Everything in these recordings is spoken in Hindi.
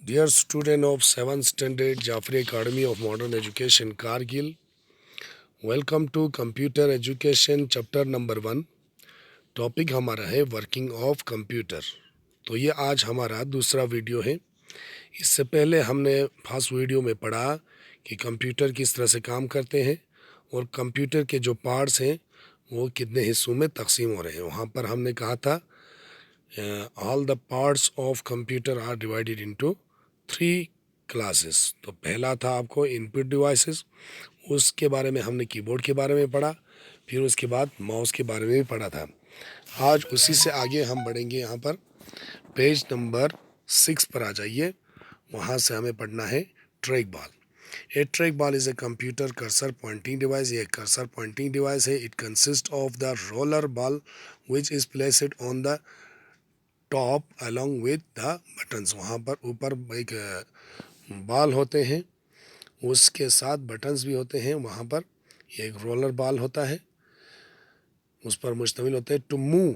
Dear student of 7th Standard Jafri Academy of Modern Education Kargil, welcome to Computer Education Chapter number 1. Topic हमारा है वर्किंग ऑफ कंप्यूटर। तो ये आज हमारा दूसरा वीडियो है। इससे पहले हमने फर्स्ट वीडियो में पढ़ा कि कंप्यूटर किस तरह से काम करते हैं और कंप्यूटर के जो पार्ट्स हैं वो कितने हिस्सों में तकसीम हो रहे हैं। वहाँ पर हमने कहा था all the parts of computer are divided into 3 classes. तो पहला था आपको इनपुट डिवाइसेस, उसके बारे में हमने कीबोर्ड के बारे में पढ़ा, फिर उसके बाद माउस के बारे में भी पढ़ा था। आज उसी से आगे हम बढ़ेंगे। यहाँ पर पेज नंबर 6 पर आ जाइए। वहाँ से हमें पढ़ना है track ball. A track ball is a computer cursor pointing device. ये कर्सर पॉइंटिंग डिवाइस है। It consist of the roller ball which is placed on the top along with the buttons. वहाँ पर ऊपर एक बॉल होते हैं, उसके साथ बटन्स भी होते हैं। वहाँ पर एक रोलर बॉल होता है, उस पर मुश्तमिल होते हैं। To move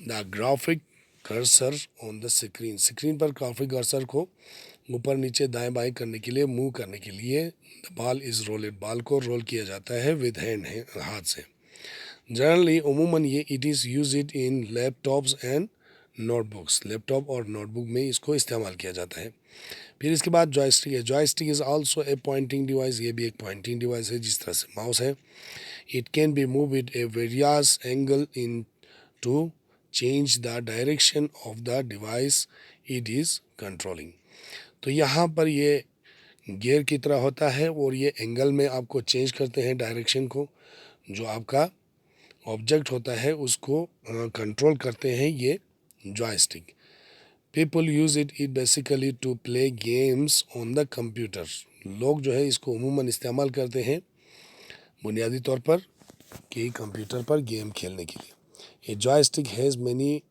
the graphic cursor on the screen. Screen पर ग्राफिक कर्सर को ऊपर नीचे दाएं बाएं करने के लिए, मूव करने के लिए द बॉल इज़ रोलेड। बॉल को रोल किया जाता है विद हैंड, हाथ से। जनरली उमूमन ये it is use it in laptops and notebooks. Laptop और नोटबुक में इसको इस्तेमाल किया जाता है। फिर इसके बाद जॉयस्टिक है। Joystick is also a pointing device. ये भी एक पॉइंटिंग डिवाइस है जिस तरह से माउस है। It can be move with a various angle in to change the direction of the device it is controlling. तो यहाँ पर ये गियर की तरह होता है और ये एंगल में आपको चेंज करते हैं डायरेक्शन को। जो आपका ऑब्जेक्ट होता है उसको कंट्रोल करते हैं ये joystick. People use it basically to play games on the computer. लोग जो है इसको उमूमन इस्तेमाल करते हैं बुनियादी तौर पर कि कंप्यूटर पर गेम खेलने के लिए। ए joystick has many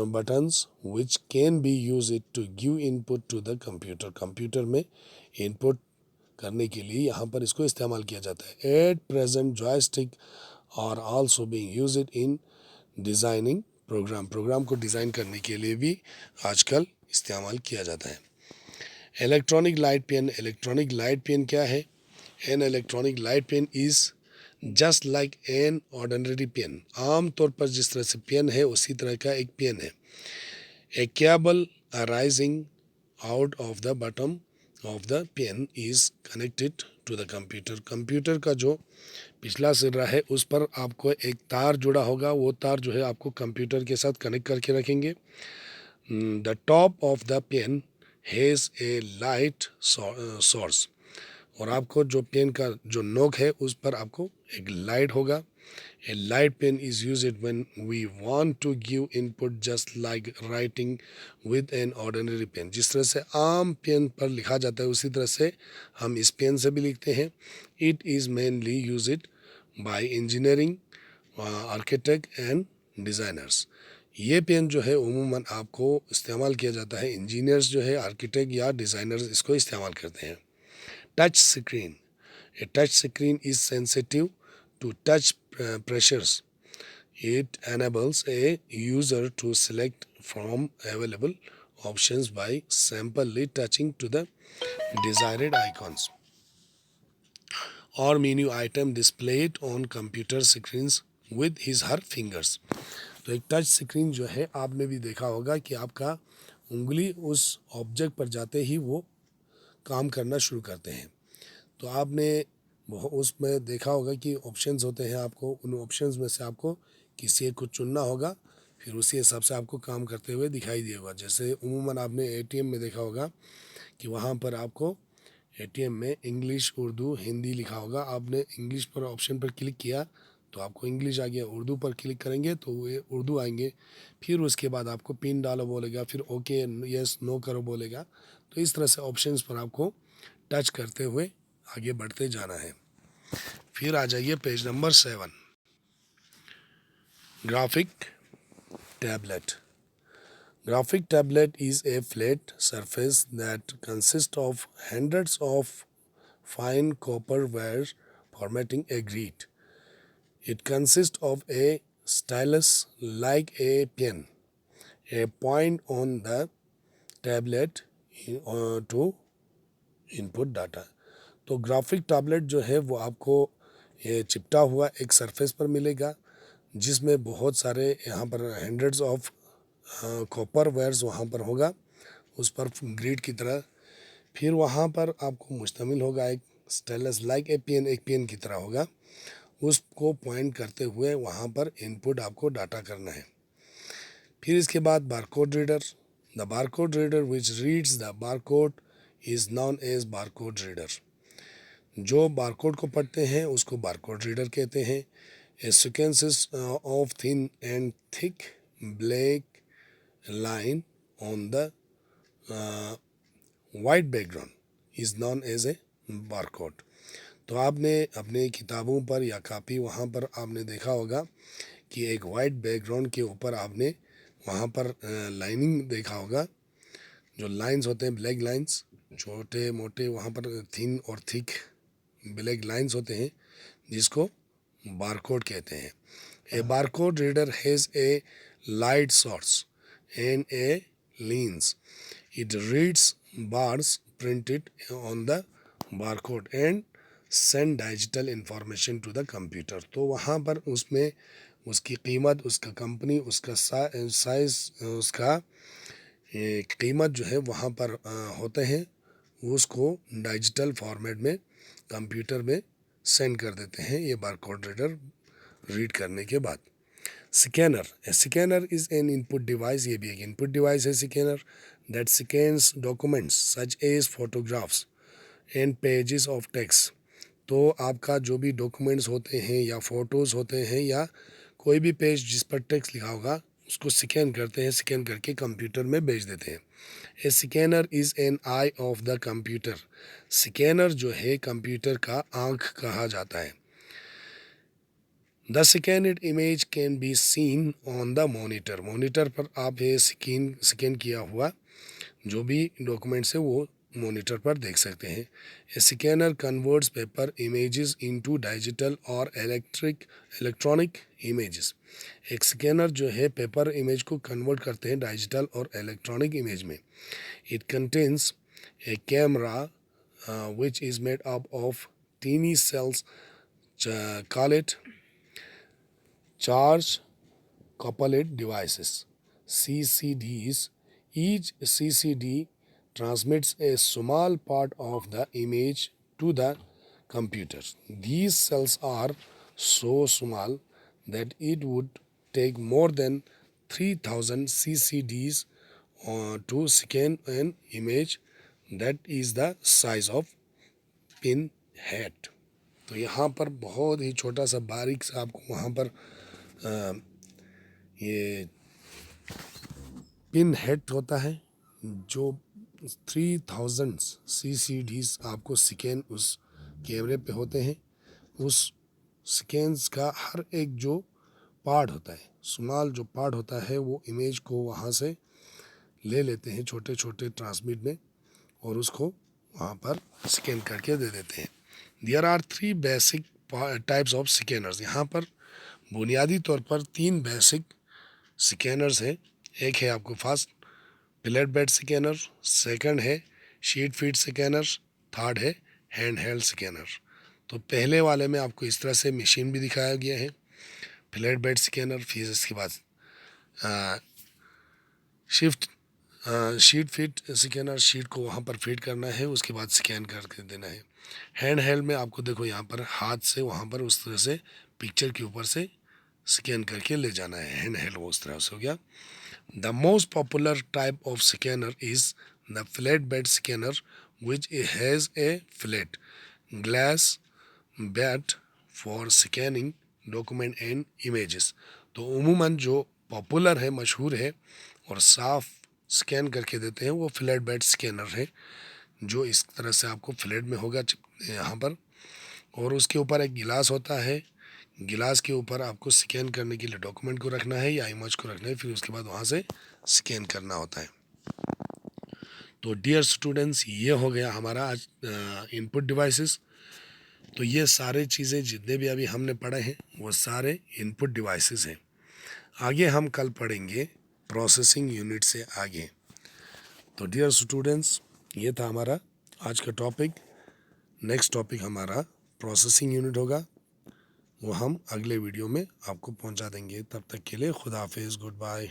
buttons which can be used to give input to the computer। Computer में इनपुट करने के लिए यहाँ पर इसको इस्तेमाल किया जाता है। At present joystick are also being used in designing program. Program को डिज़ाइन करने के लिए भी आजकल इस्तेमाल किया जाता है। Electronic light pen. Electronic light pen क्या है? An electronic light pen is just like an ordinary pen. आम तौर पर जिस तरह से पेन है उसी तरह का एक पेन है। A cable arising out of the bottom of the pen is connected to the computer. Computer का जो पिछला सिरा है उस पर आपको एक तार जुड़ा होगा। वो तार जो है आपको कंप्यूटर के साथ कनेक्ट करके रखेंगे। The top of the pen has a light source. और आपको जो पेन का जो नोक है उस पर आपको एक लाइट होगा। A light pen is used when we want to give input just like writing with an ordinary pen. जिस तरह से आम पेन पर लिखा जाता है उसी तरह से हम इस पेन से भी लिखते हैं। It is mainly used by engineering, architect and designers. ये पेन जो है उमूमन आपको इस्तेमाल किया जाता है। इंजीनियर्स जो है, आर्किटेक्ट या डिज़ाइनर्स इसको इस्तेमाल करते हैं। Touch screen. A touch screen is sensitive to touch pressures. It enables a user to select from available options by simply touching to the desired icons or menu item displayed on computer screens with his her fingers। तो एक टच स्क्रीन जो है आपने भी देखा होगा कि आपका उंगली उस ऑब्जेक्ट पर जाते ही वो काम करना शुरू करते हैं। तो आपने उसमें देखा होगा कि ऑप्शंस होते हैं, आपको उन ऑप्शंस में से आपको किसी एक को चुनना होगा, फिर उसी हिसाब से आपको काम करते हुए दिखाई देगा। जैसे उमूमन आपने एटीएम में देखा होगा कि वहाँ पर आपको एटीएम में इंग्लिश, उर्दू, हिंदी लिखा होगा। आपने इंग्लिश पर ऑप्शन पर क्लिक किया तो आपको इंग्लिश आ गया। उर्दू पर क्लिक करेंगे तो ये उर्दू आएंगे। फिर उसके बाद आपको पिन डालो बोलेगा, फिर ओके यस नो करो बोलेगा। तो इस तरह से ऑप्शंस पर आपको टच करते हुए आगे बढ़ते जाना है। फिर आ जाइए page number 7, graphic tablet. Graphic tablet is a flat surface that consists of hundreds of fine copper wires formating a grid. It consists of a stylus like a pen. A point on the tablet to input data. तो ग्राफिक टैबलेट जो है वो आपको ये चिपटा हुआ एक सरफेस पर मिलेगा, जिसमें बहुत सारे यहाँ पर हंड्रेड्स ऑफ कॉपर वायर्स वहाँ पर होगा उस पर ग्रिड की तरह। फिर वहाँ पर आपको मुश्तमिल होगा एक स्टेलस लाइक ए पेन, एक पेन की तरह होगा, उसको पॉइंट करते हुए वहाँ पर इनपुट आपको डाटा करना है। फिर इसके बाद barcode reader, the barcode reader which reads the barcode is known as barcode reader. जो बारकोड को पढ़ते हैं उसको बारकोड रीडर कहते हैं। A sequences of thin and thick black line on the white background is known as a barcode. तो आपने अपने किताबों पर या कापी वहाँ पर आपने देखा होगा कि एक वाइट बैकग्राउंड के ऊपर आपने वहाँ पर लाइनिंग देखा होगा, जो लाइंस होते हैं ब्लैक लाइंस, छोटे मोटे वहाँ पर थिन और थिक ब्लैक लाइंस होते हैं, जिसको बारकोड कहते हैं। A barcode reader has a light source and a lens. It reads bars printed on the barcode and send digital information to the computer। तो वहाँ पर उसमें उसकी कीमत, उसका कंपनी, उसका साइज, उसका कीमत जो है वहाँ पर होते हैं, उसको डिजिटल फॉर्मेट में कंप्यूटर में सेंड कर देते हैं ये बारकोड रीडर रीड करने के बाद। Scanner, a scanner is an input device, ये भी एक इनपुट डिवाइस है scanner, that scans documents such as photographs and pages of text. तो आपका जो भी डॉक्यूमेंट्स होते हैं या फोटोज़ होते हैं या कोई भी पेज जिस पर टेक्स्ट लिखा होगा उसको स्कैन करते हैं, स्कैन करके कंप्यूटर में भेज देते हैं। A scanner is an eye of the computer. Scanner जो है कंप्यूटर का आँख कहा जाता है। The scanned image can be seen on the monitor. Monitor पर आप ये स्कैन किया हुआ जो भी डॉक्यूमेंट्स है वो मोनीटर पर देख सकते हैं। A scanner converts paper images into digital और इलेक्ट्रॉनिक इमेजेस। एक स्कैनर जो है पेपर इमेज को कन्वर्ट करते हैं डिजिटल और इलेक्ट्रॉनिक इमेज में। It contains a camera which is made up of tiny cells, call it charge coupled devices, CCDs. Each CCD transmits a small part of the image to the computer. These cells are so small that it would take more than 3000 CCDs to scan an image that is the size of pin head। तो यहाँ पर बहुत ही छोटा सा बारीक सा आपको वहाँ पर ये पिन हेड होता है, जो 3000 CCDs आपको स्कैन उस कैमरे पे होते हैं। उस स्कैन्स का हर एक जो पार्ट होता है, स्मॉल जो पार्ट होता है, वो इमेज को वहाँ से ले लेते हैं छोटे छोटे ट्रांसमिट में और उसको वहाँ पर स्कैन करके दे देते हैं। There are 3 basic types of scanners. यहाँ पर बुनियादी तौर पर 3 बेसिक स्कैनर्स हैं। एक है आपको fast flat bed scanner, second है शीट फीड स्कैनर, थर्ड है हैंड हेल्ड स्कैनर। तो पहले वाले में आपको इस तरह से मशीन भी दिखाया गया है, फ्लैट बेड स्कैनर। फिर इसके बाद शीट फीड स्कैनर, शीट को वहाँ पर फीड करना है, उसके बाद स्कैन करके देना है। हैंड हेल्ड में आपको देखो यहाँ पर हाथ से वहाँ पर उस तरह से पिक्चर के ऊपर से स्कैन करके ले जाना है। हैंड हेल्ड वो उस तरह से हो गया। The most popular type of scanner is the flat bed scanner which has a flat glass bed for scanning document and images. तो उमूमन जो पॉपुलर है, मशहूर है और साफ स्कैन करके देते हैं वो फ्लैट बेड स्कैनर है, जो इस तरह से आपको फ्लैट में होगा यहाँ पर, और उसके ऊपर एक गिलास होता है। गिलास के ऊपर आपको स्कैन करने के लिए डॉक्यूमेंट को रखना है या इमेज को रखना है, फिर उसके बाद वहाँ से स्कैन करना होता है। तो डियर स्टूडेंट्स, ये हो गया हमारा आज इनपुट डिवाइसेस। तो ये सारे चीज़ें जितने भी अभी हमने पढ़े हैं वो सारे इनपुट डिवाइसेस हैं। आगे हम कल पढ़ेंगे प्रोसेसिंग यूनिट से आगे। तो डियर स्टूडेंट्स, ये था हमारा आज का टॉपिक। नेक्स्ट टॉपिक हमारा प्रोसेसिंग यूनिट होगा, वो हम अगले वीडियो में आपको पहुंचा देंगे। तब तक के लिए खुदा हाफिज़, गुड बाय।